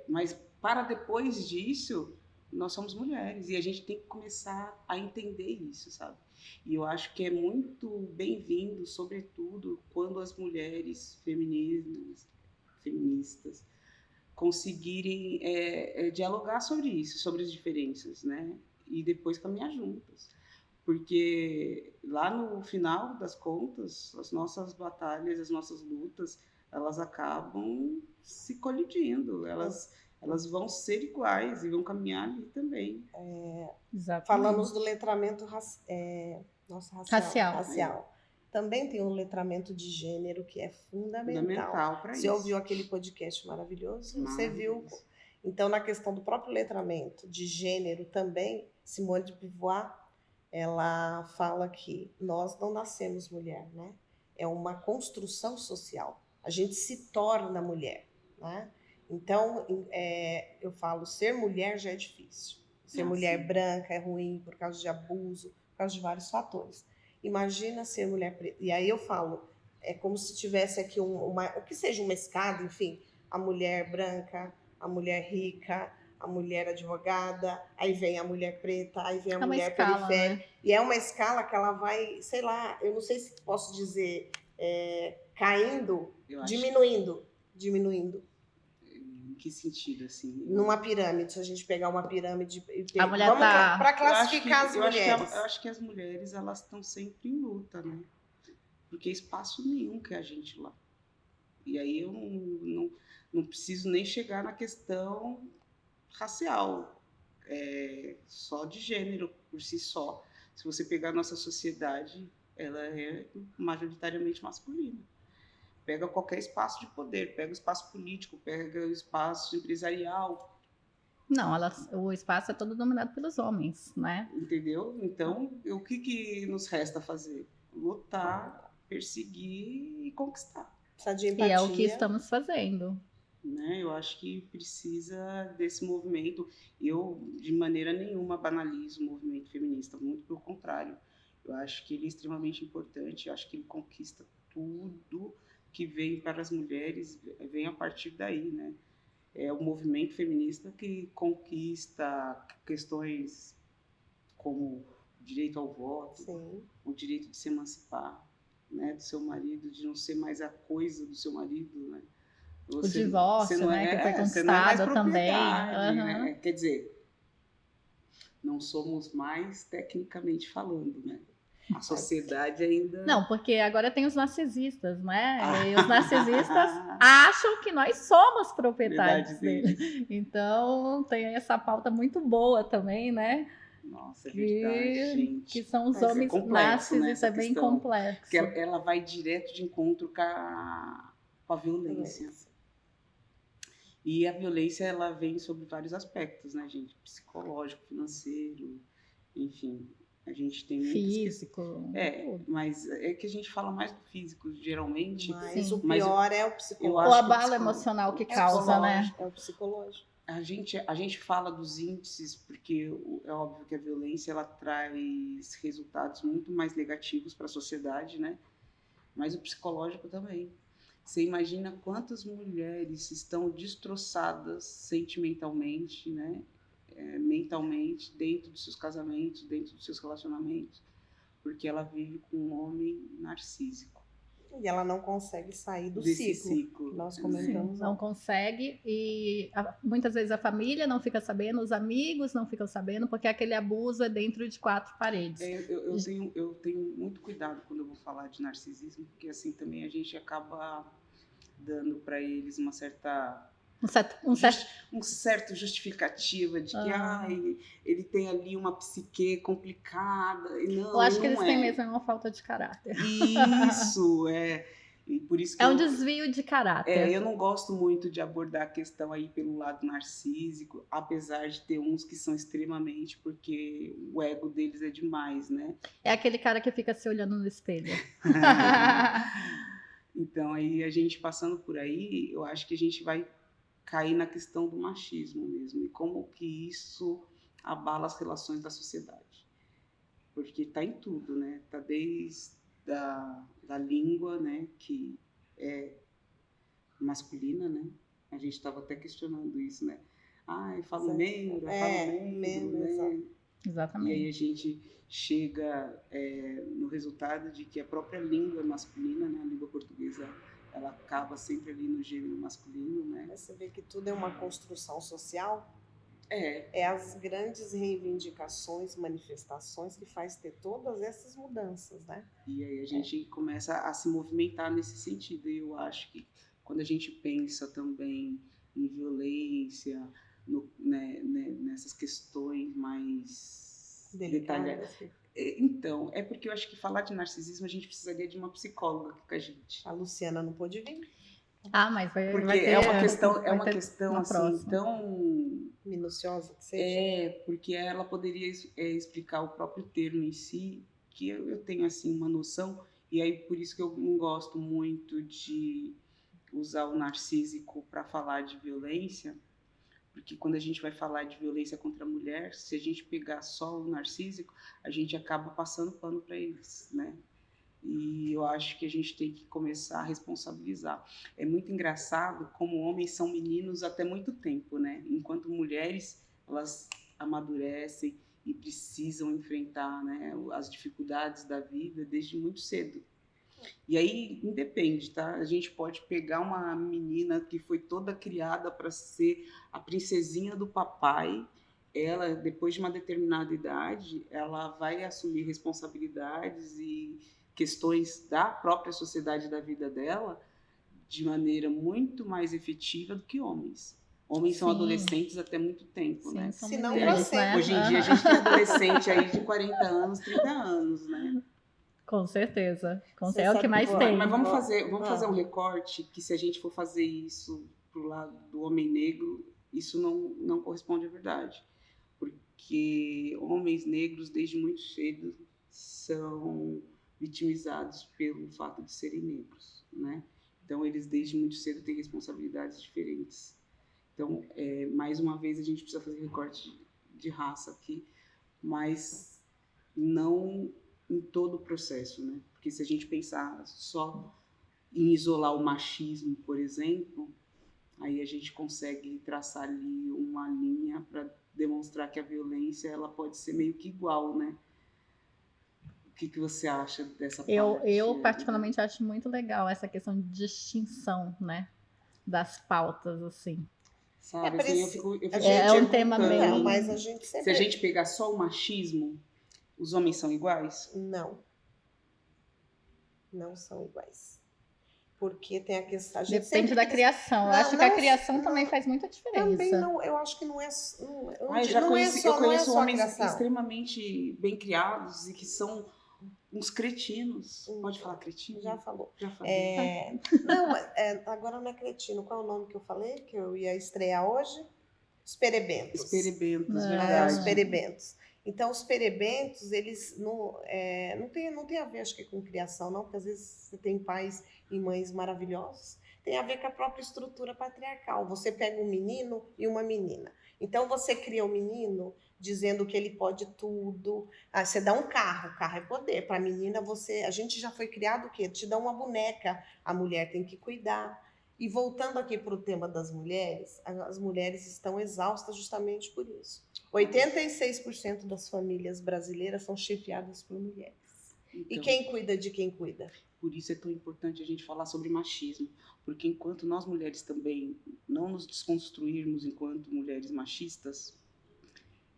Mas para depois disso, nós somos mulheres e a gente tem que começar a entender isso, sabe? E eu acho que é muito bem-vindo, sobretudo, quando as mulheres feministas conseguirem dialogar sobre isso, sobre as diferenças, né? E depois caminhar juntas. Porque lá no final das contas, as nossas batalhas, as nossas lutas, elas acabam se colidindo, elas vão ser iguais e vão caminhar ali também. Falamos do letramento racial. Também tem um letramento de gênero que é fundamental para isso. Você ouviu aquele podcast maravilhoso? Você viu? Então, na questão do próprio letramento de gênero também, Simone de Beauvoir, ela fala que nós não nascemos mulher, né? É uma construção social. A gente se torna mulher, né? Então, eu falo, ser mulher já é difícil. Ser mulher branca é ruim por causa de abuso, por causa de vários fatores. Imagina ser mulher preta. E aí eu falo, é como se tivesse aqui o que seja uma escada, enfim, a mulher branca, a mulher rica, a mulher advogada, aí vem a mulher preta, aí vem a mulher periférica. Né? E é uma escala que ela vai, sei lá, eu não sei se posso dizer caindo, diminuindo. Em que sentido, assim? Numa pirâmide, se a gente pegar uma pirâmide e a mulher para classificar as mulheres. Eu acho que as mulheres, elas estão sempre em luta, né? Porque espaço nenhum que a gente lá. E aí eu não preciso nem chegar na questão racial, só de gênero por si só. Se você pegar a nossa sociedade, ela é majoritariamente masculina. Pega qualquer espaço de poder, pega o espaço político, pega o espaço empresarial. Não, o espaço é todo dominado pelos homens, né? Entendeu? Então, o que nos resta fazer? Lutar, perseguir e conquistar. Precisa de E empatia. é o que estamos fazendo. Né? Eu acho que precisa desse movimento. Eu, de maneira nenhuma, banalizo o movimento feminista, muito pelo contrário. Eu acho que ele é extremamente importante, eu acho que ele conquista tudo que vem para as mulheres, vem a partir daí, né? É o movimento feminista que conquista questões como o direito ao voto, Sim. o direito de se emancipar, né, do seu marido, de não ser mais a coisa do seu marido, né? O divórcio, né, que foi conquistado também. Né? Quer dizer, não somos mais tecnicamente falando, né? A sociedade ainda... Não, porque agora tem os narcisistas, né? E os narcisistas acham que nós somos proprietários deles. Então, tem essa pauta muito boa também, né? Nossa, é verdade, gente. Que são os homens narcisistas, é bem complexo. Porque ela vai direto de encontro com a violência. E a violência, ela vem sobre vários aspectos, né, gente? Psicológico, financeiro, enfim... A gente tem físico. Mas é que a gente fala mais do físico, geralmente. Mas o pior é o psicológico. O abalo emocional que causa, né? É o psicológico. A gente fala dos índices porque é óbvio que a violência ela traz resultados muito mais negativos para a sociedade, né? Mas o psicológico também. Você imagina quantas mulheres estão destroçadas sentimentalmente, né? Mentalmente, dentro dos seus casamentos, dentro dos seus relacionamentos, porque ela vive com um homem narcísico. E ela não consegue sair desse ciclo. Nós comentamos. Sim, não consegue, e muitas vezes a família não fica sabendo, os amigos não ficam sabendo, porque aquele abuso é dentro de 4 paredes. Eu tenho muito cuidado quando eu vou falar de narcisismo, porque assim também a gente acaba dando para eles uma certa... Um certo justificativa de que ele tem ali uma psique complicada. Não, eu acho que eles têm mesmo uma falta de caráter. Isso, e por isso que um desvio de caráter. Eu não gosto muito de abordar a questão aí pelo lado narcísico, apesar de ter uns que são extremamente, porque o ego deles é demais, né? É aquele cara que fica se olhando no espelho. Então, aí a gente passando por aí, eu acho que a gente vai cair na questão do machismo mesmo, e como que isso abala as relações da sociedade. Porque está em tudo, né? Está desde da língua, né? Que é masculina, né? A gente estava até questionando isso, né? Eu falo membro, né? Exatamente. E aí a gente chega no resultado de que a própria língua é masculina, né? A língua portuguesa, ela acaba sempre ali no gênero masculino, né? Você vê que tudo é uma construção social. É as grandes reivindicações, manifestações que faz ter todas essas mudanças, né? E aí a gente começa a se movimentar nesse sentido. E eu acho que quando a gente pensa também em violência, nessas questões mais detalhadas. Então, é porque eu acho que falar de narcisismo a gente precisaria de uma psicóloga aqui com a gente. A Luciana não pôde vir. Mas porque vai ter, é uma questão assim, próxima. Tão minuciosa que seja. Porque ela poderia explicar o próprio termo em si, que eu tenho assim uma noção, e aí por isso que eu não gosto muito de usar o narcísico para falar de violência, porque quando a gente vai falar de violência contra a mulher, se a gente pegar só o narcísico, a gente acaba passando pano para eles, né? E eu acho que a gente tem que começar a responsabilizar. É muito engraçado como homens são meninos até muito tempo, né? Enquanto mulheres, elas amadurecem e precisam enfrentar, né, as dificuldades da vida desde muito cedo. E aí independe, tá? A gente pode pegar uma menina que foi toda criada para ser a princesinha do papai. Ela, depois de uma determinada idade, ela vai assumir responsabilidades e questões da própria sociedade da vida dela de maneira muito mais efetiva do que homens. Homens são Sim. adolescentes até muito tempo, Sim, né? são Se não, meninos, você. né? Hoje em dia a gente tem adolescente aí de 40 anos, 30 anos, né? Com certeza. Você É o que sabe mais que- tem. Mas vamos Ó, fazer um recorte que se a gente for fazer isso pro lado do homem negro, isso não corresponde à verdade. Porque homens negros, desde muito cedo, são vitimizados pelo fato de serem negros, né? Então, eles desde muito cedo têm responsabilidades diferentes. Então, mais uma vez, a gente precisa fazer recorte de raça aqui, mas não em todo o processo, né? Porque se a gente pensar só em isolar o machismo, por exemplo, aí a gente consegue traçar ali uma linha para demonstrar que a violência ela pode ser meio que igual, né? O que você acha dessa parte? Eu particularmente acho muito legal essa questão de distinção, né? Das pautas, assim. Sabe, É, assim, eu fico É um tema perguntando, meio- Não, mas a gente se a sempre... gente pegar só o machismo, os homens são iguais? Não. Não são iguais. Porque tem a questão... A gente Depende sempre da quis- criação. Eu Não, acho que a não- criação não- também faz muita diferença. Também não, eu acho que não é... Não, eu Ah, eu já não conheci, é só, eu conheço não é só homens criação. extremamente bem criados e que são uns cretinos. Pode falar cretino? Já falou. Já falei. Não, agora não é cretino. Qual é o nome que eu falei? Que eu ia estrear hoje? Os perebentos. Experimentos, Não. verdade. Os perebentos. Então, os perebentos, eles não tem a ver, acho que, com criação, não, porque às vezes você tem pais e mães maravilhosos. Tem a ver com a própria estrutura patriarcal. Você pega um menino e uma menina. Então, você cria o menino dizendo que ele pode tudo. Ah, você dá um carro, o carro é poder. Para a menina, a gente já foi criado o quê? Te dá uma boneca, a mulher tem que cuidar. E voltando aqui para o tema das mulheres, as mulheres estão exaustas justamente por isso. 86% das famílias brasileiras são chefiadas por mulheres. E Então, quem cuida de quem cuida? por isso é tão importante a gente falar sobre machismo, porque enquanto nós mulheres também não nos desconstruirmos enquanto mulheres machistas,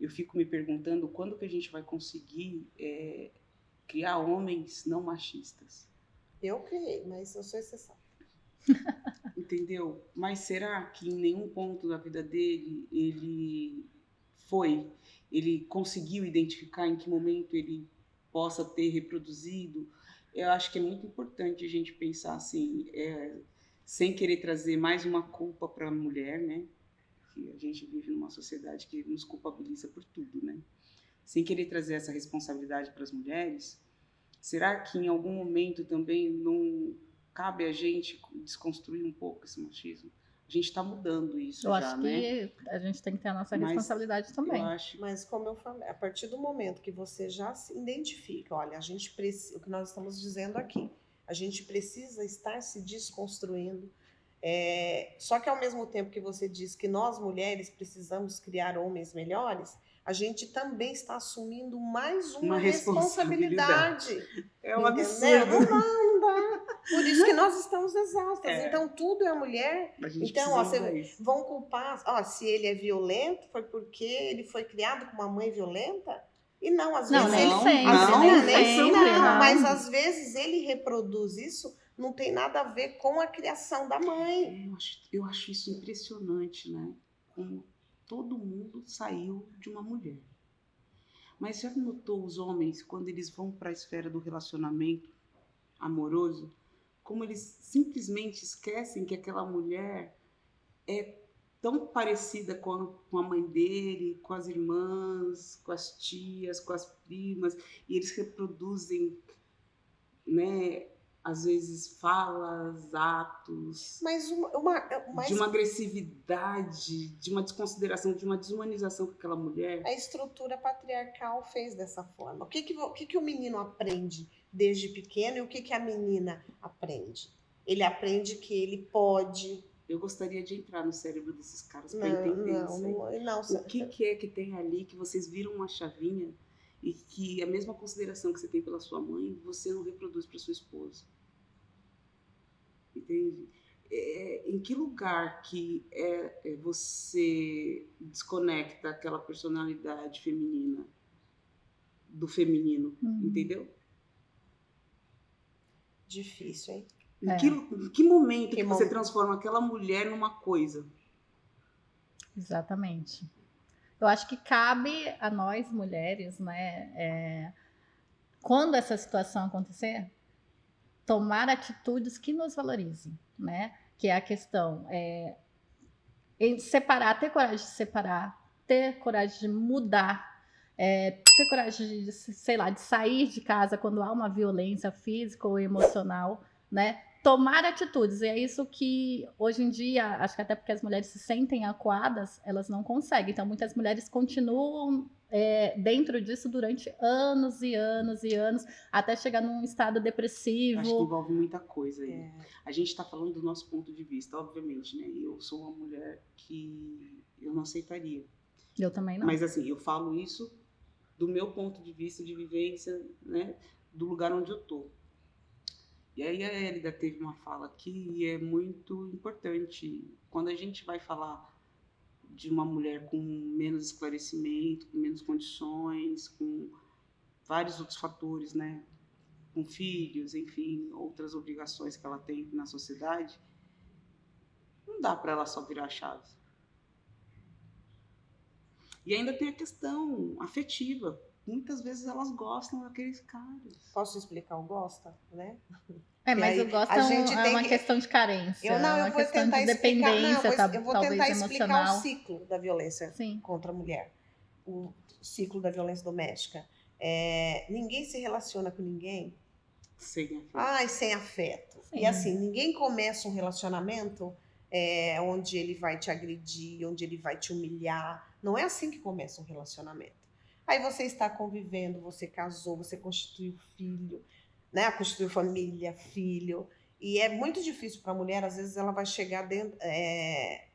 eu fico me perguntando quando que a gente vai conseguir criar homens não machistas. Eu criei, mas eu sou exceção. Entendeu? Mas será que em nenhum ponto da vida dele ele conseguiu identificar em que momento ele possa ter reproduzido? Eu acho que é muito importante a gente pensar assim, sem querer trazer mais uma culpa para a mulher, né? Que a gente vive numa sociedade que nos culpabiliza por tudo, né? Sem querer trazer essa responsabilidade para as mulheres, será que em algum momento também não cabe a gente desconstruir um pouco esse machismo? A gente está mudando isso Eu já, acho né? que a gente tem que ter a nossa Mas responsabilidade também. Eu acho. Mas como eu falei, a partir do momento que você já se identifica, olha, a gente precisa, o que nós estamos dizendo aqui, a gente precisa estar se desconstruindo. Só que ao mesmo tempo que você diz que nós mulheres precisamos criar homens melhores, a gente também está assumindo mais uma responsabilidade. É um Entendeu? absurdo. Não dá. Por isso que nós estamos exaustas. É. Então, tudo é a mulher. A gente Então, precisa ó, mudar isso. vão culpar, se ele é violento, foi porque ele foi criado com uma mãe violenta? E não, às Não, vezes nem ele... sempre, nem sempre, não, mas às vezes ele reproduz isso, não tem nada a ver com a criação da mãe. Eu acho isso impressionante, né? Como todo mundo saiu de uma mulher. Mas já notou os homens, quando eles vão para a esfera do relacionamento amoroso, como eles simplesmente esquecem que aquela mulher é tão parecida com a mãe dele, com as irmãs, com as tias, com as primas, e eles reproduzem, né, às vezes falas, atos, Mas de uma agressividade, de uma desconsideração, de uma desumanização com aquela mulher. a estrutura patriarcal fez dessa forma. O que o menino aprende desde pequeno e o que a menina aprende? Ele aprende que ele pode... Eu gostaria de entrar no cérebro desses caras para entender isso aí. Não. O que é que tem ali que vocês viram uma chavinha e que a mesma consideração que você tem pela sua mãe, você não reproduz para sua esposa? Entende? Em que lugar que você desconecta aquela personalidade feminina do feminino, entendeu? Difícil, hein? Em que momento Que que você momento? transforma aquela mulher numa coisa? Exatamente. Eu acho que cabe a nós, mulheres, né, quando essa situação acontecer, tomar atitudes que nos valorizem, né? Que é a questão, em separar, ter coragem de separar, ter coragem de mudar, ter coragem de, sei lá, de sair de casa quando há uma violência física ou emocional, né? Tomar atitudes, e é isso que hoje em dia, acho que até porque as mulheres se sentem acuadas, elas não conseguem. Então, muitas mulheres continuam dentro disso durante anos e anos e anos, até chegar num estado depressivo. Acho que envolve muita coisa aí. A gente está falando do nosso ponto de vista, obviamente, né? Eu sou uma mulher que eu não aceitaria. Eu também não. Mas assim, eu falo isso do meu ponto de vista de vivência, né? Do lugar onde eu tô. E aí a Hélida teve uma fala aqui e é muito importante. Quando a gente vai falar de uma mulher com menos esclarecimento, com menos condições, com vários outros fatores, né? Com filhos, enfim, outras obrigações que ela tem na sociedade, não dá para ela só virar a chave. E ainda tem a questão afetiva. Muitas vezes elas gostam daqueles caras. Posso explicar o gosta, né? Mas aí eu gosto a gente é tem uma que- questão de carência, Eu uma vou questão tentar de explicar. dependência, Eu vou talvez tentar explicar emocional. o ciclo da violência Sim. contra a mulher. O ciclo da violência doméstica. Ninguém se relaciona com ninguém sem afeto. Sim. E assim, ninguém começa um relacionamento onde ele vai te agredir, onde ele vai te humilhar. Não é assim que começa um relacionamento. Aí você está convivendo, você casou, você constituiu filho, né? Constituiu família, filho. E é muito difícil para a mulher, às vezes ela vai chegar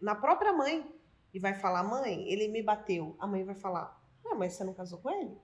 na própria mãe e vai falar: mãe, ele me bateu. A mãe vai falar: não, mas você não casou com ele?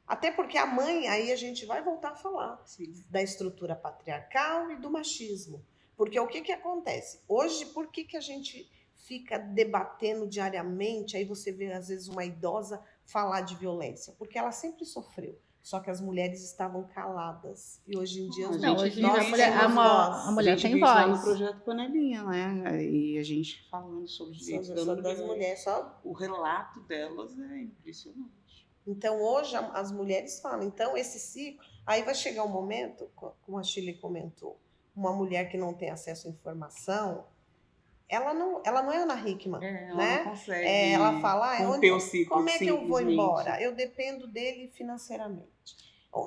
Até porque a mãe, aí a gente vai voltar a falar da estrutura patriarcal e do machismo. Porque o que acontece? Hoje, por que a gente fica debatendo diariamente? Aí você vê, às vezes, uma idosa falar de violência. Porque ela sempre sofreu. Só que as mulheres estavam caladas. E hoje em dia, Hoje em dia nós temos voz. a mulher a gente tem viu isso lá no voz. projeto Panelinha, né? E a gente falando sobre os direitos das mulheres. O relato delas é impressionante. Então, hoje, as mulheres falam. Então, esse ciclo... Aí vai chegar um momento, como a Shirley comentou, uma mulher que não tem acesso à informação, ela não é Ana Hickman, ela né? não consegue ela fala, romper o ciclo, como é que eu vou simplesmente. embora? Eu dependo dele financeiramente.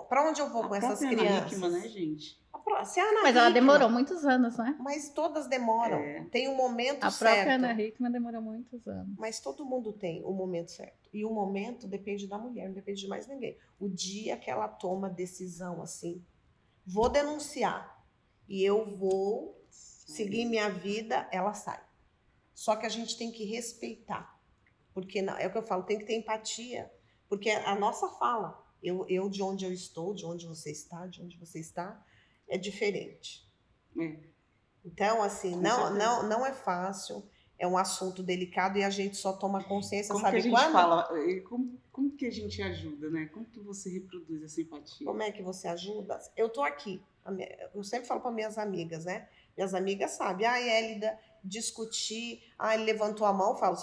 Para onde eu vou com essas Ana crianças? Hickman, né, gente? Se a Ana Mas ela Hickman- demorou muitos anos, né? Mas todas demoram. Tem um momento A certo. própria Ana Hickman demorou muitos anos. Mas todo mundo tem o momento certo. E o momento depende da mulher, não depende de mais ninguém. O dia que ela toma decisão assim, vou denunciar e eu vou seguir minha vida, ela sai. Só que a gente tem que respeitar. Porque é o que eu falo, tem que ter empatia. Porque a nossa fala, eu de onde eu estou, de onde você está, é diferente. Então, assim, não é fácil. É um assunto delicado e a gente só toma consciência, como sabe que a quando? gente fala? Como que a gente ajuda, né? Como que você reproduz essa empatia? Como é que você ajuda? Eu tô aqui. Eu sempre falo para minhas amigas, né? Minhas amigas sabem. Hélida, discutir. Ele levantou a mão, eu falo,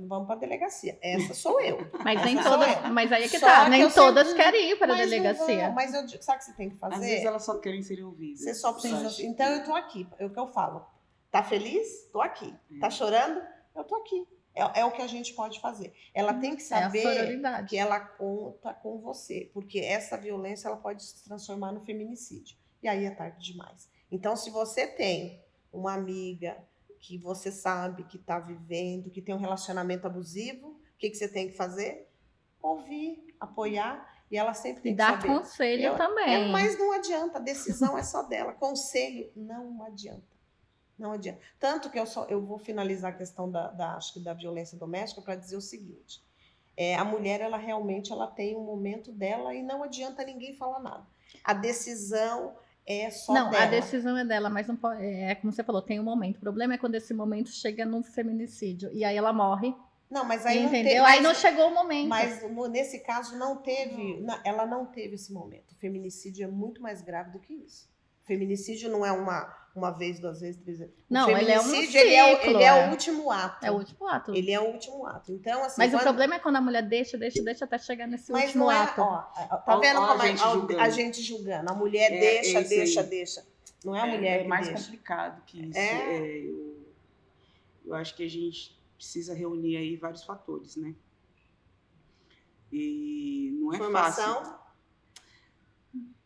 vamos para a delegacia. Essa sou eu. Mas nem Essa sou todas, eu. mas aí é que Só tá, que nem eu todas sempre- querem ir para a Mas não delegacia. vão, mas eu digo, sabe o que você tem que fazer? Às vezes elas só querem ser ouvidas. Você só precisa. Acho Então que- eu tô aqui. É o que eu falo. Tá feliz? Tô aqui. Tá chorando? Eu tô aqui. É o que a gente pode fazer. Ela tem que É a saber sororidade. que ela conta com você, porque essa violência ela pode se transformar no feminicídio. E aí é tarde demais. Então, se você tem uma amiga que você sabe que está vivendo, que tem um relacionamento abusivo, o que você tem que fazer? Ouvir, apoiar, e ela sempre tem E que dar saber. conselho também. Mas não adianta, a decisão é só dela. Conselho não adianta. Não adianta. Tanto que eu vou finalizar a questão acho que da violência doméstica para dizer o seguinte. A mulher, ela realmente tem um momento dela e não adianta ninguém falar nada. A decisão é só Não, dela. a decisão é dela, mas não pode, como você falou, tem um momento. O problema é quando esse momento chega no feminicídio e aí ela morre. Não, mas aí não Entendeu? teve, Aí não chegou o momento. Mas nesse caso não teve, ela não teve esse momento. O feminicídio é muito mais grave do que isso. O feminicídio não é uma vez, 2 vezes, 3 vezes. Não, ele é um feminicídio, ciclo, ele é o último ato. É o último ato. Ele é o último ato. Então, assim, Mas o problema é quando a mulher deixa até chegar nesse mas último não é, ato. ó, tá vendo Ó, como a a gente gente julgando. A mulher deixa. Não é a mulher que mais deixa. complicado que isso. É. Eu acho que a gente precisa reunir aí vários fatores, né? E não é Informação. fácil.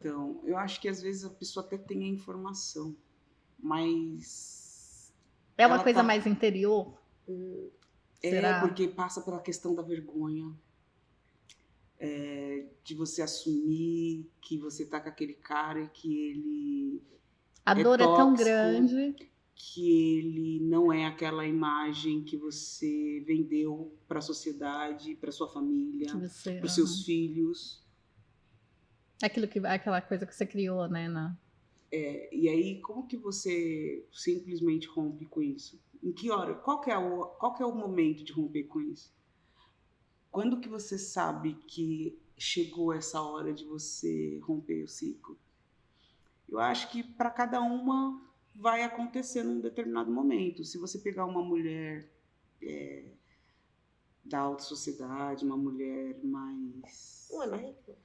Então, eu acho que às vezes a pessoa até tem a informação, mas É uma ela coisa tá- mais interior? Será? porque passa pela questão da vergonha, de você assumir que você tá com aquele cara e que ele A dor é tão tóxico, grande. que ele não é aquela imagem que você vendeu para a sociedade, para sua família, Que você, para os seus filhos. aquela coisa que você criou, né? E aí, como que você simplesmente rompe com isso? Em que hora? Qual que é o momento de romper com isso? Quando que você sabe que chegou essa hora de você romper o ciclo? Eu acho que para cada uma vai acontecer num determinado momento. Se você pegar uma mulher da alta sociedade, uma mulher mais... Não é na Hickman?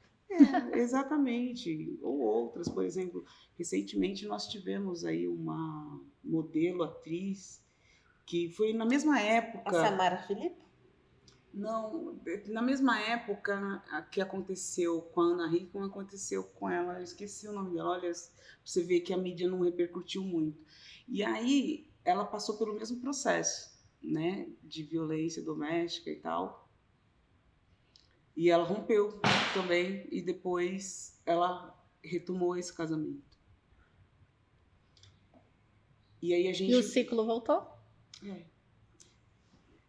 Exatamente. Ou outras, por exemplo, recentemente nós tivemos aí uma modelo, atriz, que foi na mesma época... A Samara Filipe? Não, na mesma época que aconteceu com a Ana Hickman, aconteceu com ela, eu esqueci o nome dela, olha, você vê que a mídia não repercutiu muito. E aí, ela passou pelo mesmo processo, né, de violência doméstica e tal, e ela rompeu também, e depois ela retomou esse casamento. E aí a gente... E o ciclo voltou?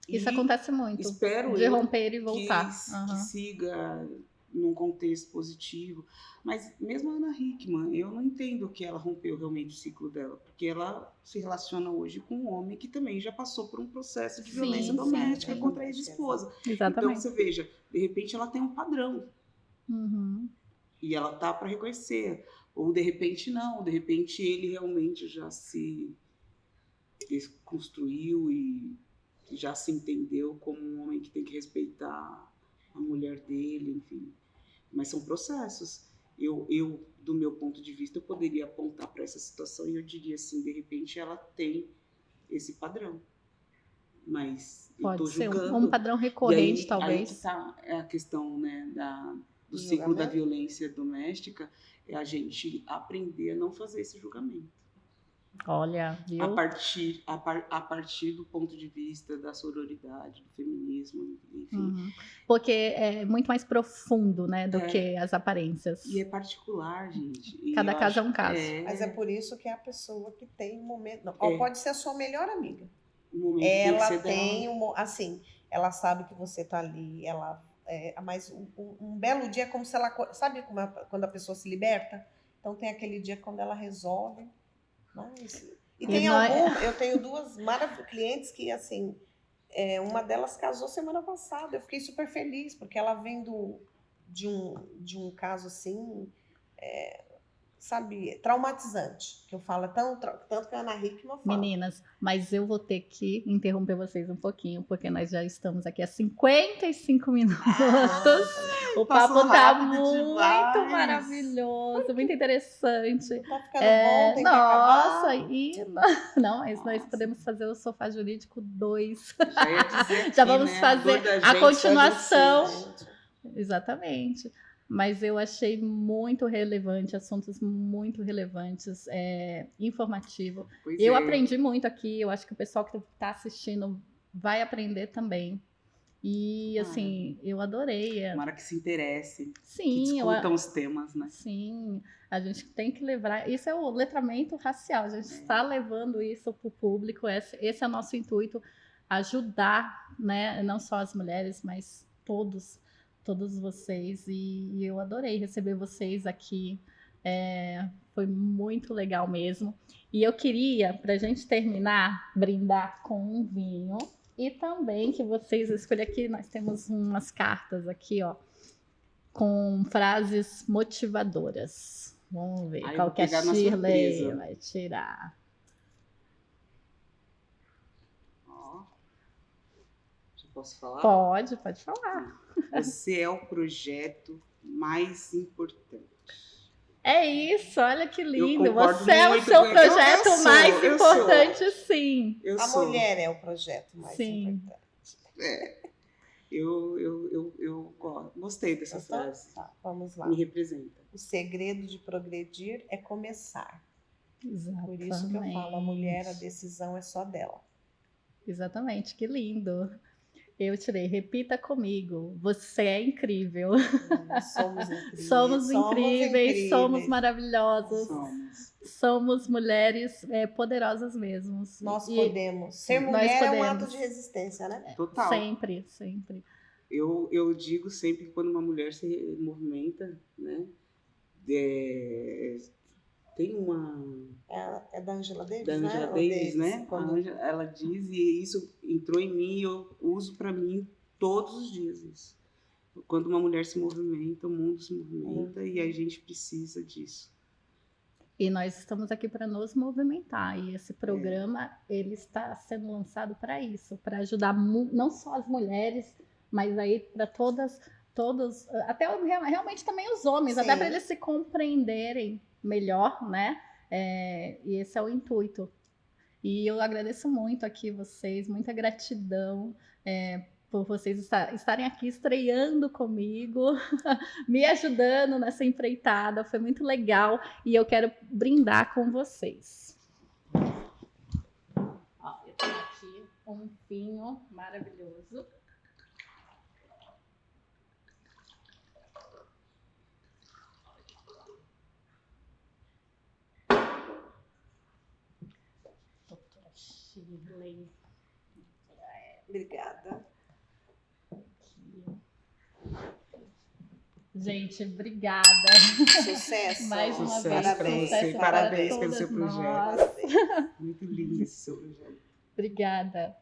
Isso E acontece muito. espero de eu romper e voltar. que siga num contexto positivo. Mas mesmo a Ana Hickman, eu não entendo que ela rompeu realmente o ciclo dela, porque ela se relaciona hoje com um homem que também já passou por um processo de violência doméstica contra a ex-esposa. Exatamente. Então você veja, de repente ela tem um padrão Uhum. e ela tá para reconhecer, ou de repente não, de repente ele realmente já se desconstruiu e já se entendeu como um homem que tem que respeitar a mulher dele, enfim. Mas são processos. Eu, do meu ponto de vista, eu poderia apontar para essa situação e eu diria assim, de repente ela tem esse padrão. Mas eu Pode tô ser julgando. um padrão recorrente, E aí, talvez. Aí que tá a questão, né, do De ciclo da julgamento? violência doméstica, é a gente aprender a não fazer esse julgamento. Olha, viu? A partir do ponto de vista da sororidade, do feminismo, enfim. Uhum. Porque é muito mais profundo, né, do que as aparências. E é particular, gente. E Cada eu caso é acho- um caso. Mas é por isso que é a pessoa que tem um momento... Não, pode ser a sua melhor amiga. o momento Ela tem que ser tem dela. assim, ela sabe que você tá ali, mas um belo dia é como se ela, sabe quando a pessoa se liberta? Então tem aquele dia quando ela resolve, mas e tem eu tenho 2 clientes que assim, uma delas casou semana passada, eu fiquei super feliz porque ela vem de um caso assim, sabe, traumatizante, que eu falo tanto que a Ana Hickman fala. Meninas, mas eu vou ter que interromper vocês um pouquinho, porque nós já estamos aqui há 55 minutos. O papo passou tá rápido muito demais. maravilhoso, muito interessante. Tá ficando bom, tem que acabar. Nossa, e não, mas nós podemos fazer o Sofá Jurídico 2. Já ia dizer aqui, Já vamos né, fazer dor da a gente, só continuação. gente. Exatamente. Mas eu achei muito relevante, assuntos muito relevantes, informativo. Pois Eu é. aprendi muito aqui, eu acho que o pessoal que está assistindo vai aprender também. E, assim, eu adorei. Tomara que se interesse, que Sim, discutam os temas, né? sim, a gente tem que levar. Isso é o letramento racial, a gente está levando isso para o público. Esse é o nosso intuito, ajudar, né? Não só as mulheres, mas todos vocês. E eu adorei receber vocês aqui. Foi muito legal mesmo. E eu queria, para a gente terminar, brindar com um vinho. E também que vocês escolhem aqui, nós temos umas cartas aqui, ó, com frases motivadoras. Vamos ver qual que a Shirley vai tirar. Posso falar? Pode falar. Você é o projeto mais importante. É isso, olha que lindo. concordo Você é o muito seu com- projeto eu sou, mais eu importante, sim. Eu A sou. mulher é o projeto mais Sim. importante. Eu gostei dessa Gostou? frase. Tá, vamos lá. Me representa. O segredo de progredir é começar. Por isso que eu falo, a mulher, a decisão é só dela. Exatamente, que lindo. Eu tirei, repita comigo. Você é incrível. Somos incríveis. Somos incríveis, somos incríveis. maravilhosos. Somos. Somos mulheres poderosas mesmo. Nós E podemos. Ser nós mulher é um podemos. ato de resistência, né? Total. Sempre, sempre. Eu digo sempre que quando uma mulher se movimenta, né? Tem uma... É da Angela Davis, Da Angela né? Davis, né? Quando... A Angela, ela diz, e isso entrou em mim e eu uso para mim todos os dias isso. Quando uma mulher se movimenta, o mundo se movimenta e a gente precisa disso. E nós estamos aqui para nos movimentar. E esse programa, ele está sendo lançado para isso, para ajudar não só as mulheres, mas aí para todos, até realmente também os homens, Sim. até para eles se compreenderem melhor, né? E esse é o intuito. E eu agradeço muito aqui vocês, muita gratidão por vocês estarem aqui estreando comigo, me ajudando nessa empreitada, foi muito legal e eu quero brindar com vocês. Ó, eu tenho aqui um vinho maravilhoso. Doutora Shirley. Obrigada. Gente, obrigada. Sucesso. Mais uma Sucesso vez, pra Parabéns. você. sucesso Parabéns para pelo todas seu projeto. nós. Parabéns. Muito lindo esse seu projeto. Obrigada.